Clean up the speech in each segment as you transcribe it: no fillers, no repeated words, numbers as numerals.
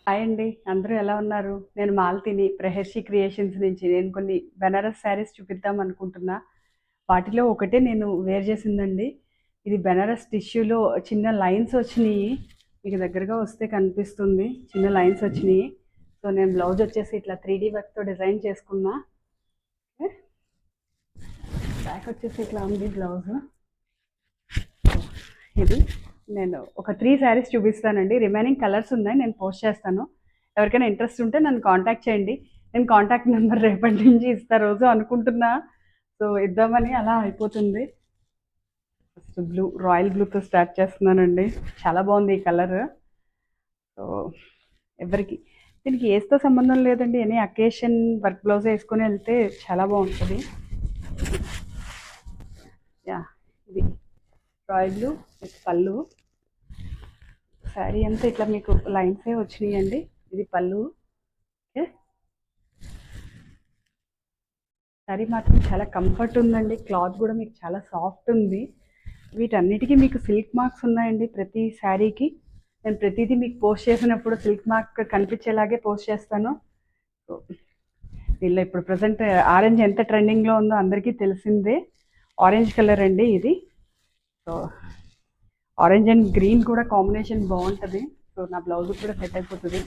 Hi అండి. అందరూ ఎలా ఉన్నారు? నేను మాలతిని ప్రహర్షి క్రియేషన్స్ నుంచి. నేను కొన్ని బెనారస్ శారీస్ చూపిద్దాం అనుకుంటున్నా. వాటిలో ఒకటే నేను వేర్ చేసిందండి. ఇది బెనారస్ టిష్యూలో చిన్న లైన్స్ వచ్చినియి. మీకు దగ్గరగా వస్తే కనిపిస్తుంది. చిన్న లైన్స్ వచ్చినియి. సో, నేను బ్లౌజ్ వచ్చేసి ఇట్లా 3D వర్క్‌తో డిజైన్ చేసుకున్నా. ఓకే. బ్యాక్ వచ్చేసి ఇట్లా ఉంది బ్లౌజ్. ఇది నేను ఒక 3 శారీస్ చూపిస్తానండి. రిమైనింగ్ కలర్స్ ఉన్నాయి. నేను పోస్ట్ చేస్తాను. ఎవరికైనా ఇంట్రెస్ట్ ఉంటే నన్ను కాంటాక్ట్ చేయండి. నేను కాంటాక్ట్ నెంబర్ రేపటి నుంచి ఇస్తా రోజు అనుకుంటున్నా. సో, ఇద్దామని అలా అయిపోతుంది. ఫస్ట్ బ్లూ, రాయల్ బ్లూతో స్టార్ట్ చేస్తున్నానండి. చాలా బాగుంది ఈ కలర్. సో, ఎవరికి దీనికి ఏస్తో సంబంధం లేదండి. ఎనీ అకేషన్ వర్క్ బ్లౌజ్ వేసుకొని వెళ్తే చాలా బాగుంటుంది. యా, ఇది రాయల్ బ్లూ విత్ పళ్ళు. శారీ అంతా ఇట్లా మీకు లైన్సే వచ్చినాయండి. ఇది పళ్ళు. ఓకే. శారీ మాత్రం చాలా కంఫర్ట్ ఉందండి. క్లాత్ కూడా మీకు చాలా సాఫ్ట్ ఉంది. వీటన్నిటికీ మీకు సిల్క్ మార్క్స్ ఉన్నాయండి ప్రతి శారీకి. నేను ప్రతిదీ మీకు పోస్ట్ చేసినప్పుడు సిల్క్ మార్క్ కనిపించేలాగే పోస్ట్ చేస్తాను. సో, దీనిలో ఇప్పుడు ప్రజెంట్ ఆరెంజ్ ఎంత ట్రెండింగ్లో ఉందో అందరికీ తెలిసిందే. ఆరెంజ్ కలర్ అండి ఇది. సో, ఆరెంజ్ అండ్ గ్రీన్ కూడా కాంబినేషన్ బాగుంటుంది. సో, నా బ్లౌజ్ కూడా సెట్ అయిపోతుంది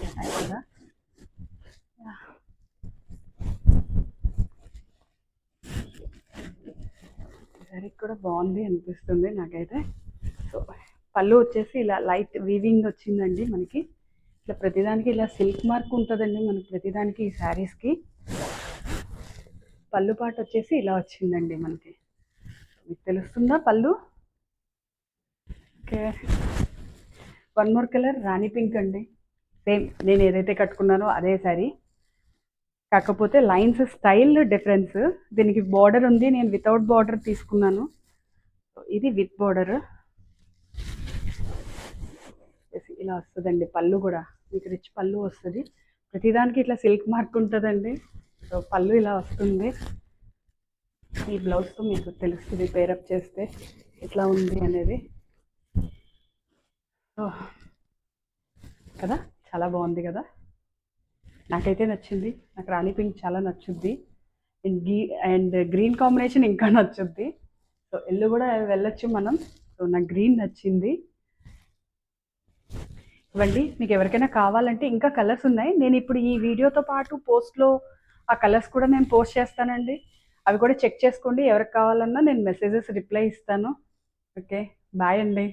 యాక్చువల్గా. శారీ కూడా బాగుంది అనిపిస్తుంది నాకైతే. సో, పళ్ళు వచ్చేసి ఇలా లైట్ వీవింగ్ వచ్చిందండి మనకి. ఇట్లా ప్రతిదానికి ఇలా సిల్క్ మార్క్ ఉంటుందండి మనకి ప్రతిదానికి ఈ శారీస్కి. పళ్ళు పాటు వచ్చేసి ఇలా వచ్చిందండి మనకి. మీకు తెలుస్తుందా పళ్ళు? ఓకే. వన్ మోర్ కలర్ రాణి పింక్ అండి. సేమ్ నేను ఏదైతే కట్టుకున్నానో అదే శారీ, కాకపోతే లైన్స్ స్టైల్ డిఫరెన్స్. దీనికి బార్డర్ ఉంది, నేను వితౌట్ బార్డర్ తీసుకున్నాను. ఇది విత్ బార్డర్ ఇలా వస్తుందండి. పళ్ళు కూడా మీకు రిచ్ పళ్ళు వస్తుంది. ప్రతిదానికి ఇట్లా సిల్క్ మార్క్ ఉంటుందండి. సో, పళ్ళు ఇలా వస్తుంది. ఈ బ్లౌజ్తో మీకు తెలుస్తుంది పేరప్ చేస్తే ఎట్లా ఉంది అనేది. సో, కదా, చాలా బాగుంది కదా. నాకైతే నచ్చింది. నాకు రాణి పింక్ చాలా నచ్చుద్ది. అండ్ గ్రీన్ కాంబినేషన్ ఇంకా నచ్చుద్ది. సో, ఎల్లు కూడా వెళ్ళొచ్చు మనం. సో, నాకు గ్రీన్ నచ్చింది. ఇవ్వండి, మీకు ఎవరికైనా కావాలంటే ఇంకా కలర్స్ ఉన్నాయి. నేను ఇప్పుడు ఈ వీడియోతో పాటు పోస్ట్లో ఆ కలర్స్ కూడా నేను పోస్ట్ చేస్తానండి. అవి కూడా చెక్ చేసుకోండి. ఎవరికి కావాలన్నా నేను మెసేజెస్ రిప్లై ఇస్తాను. ఓకే. బాయ్ అండి.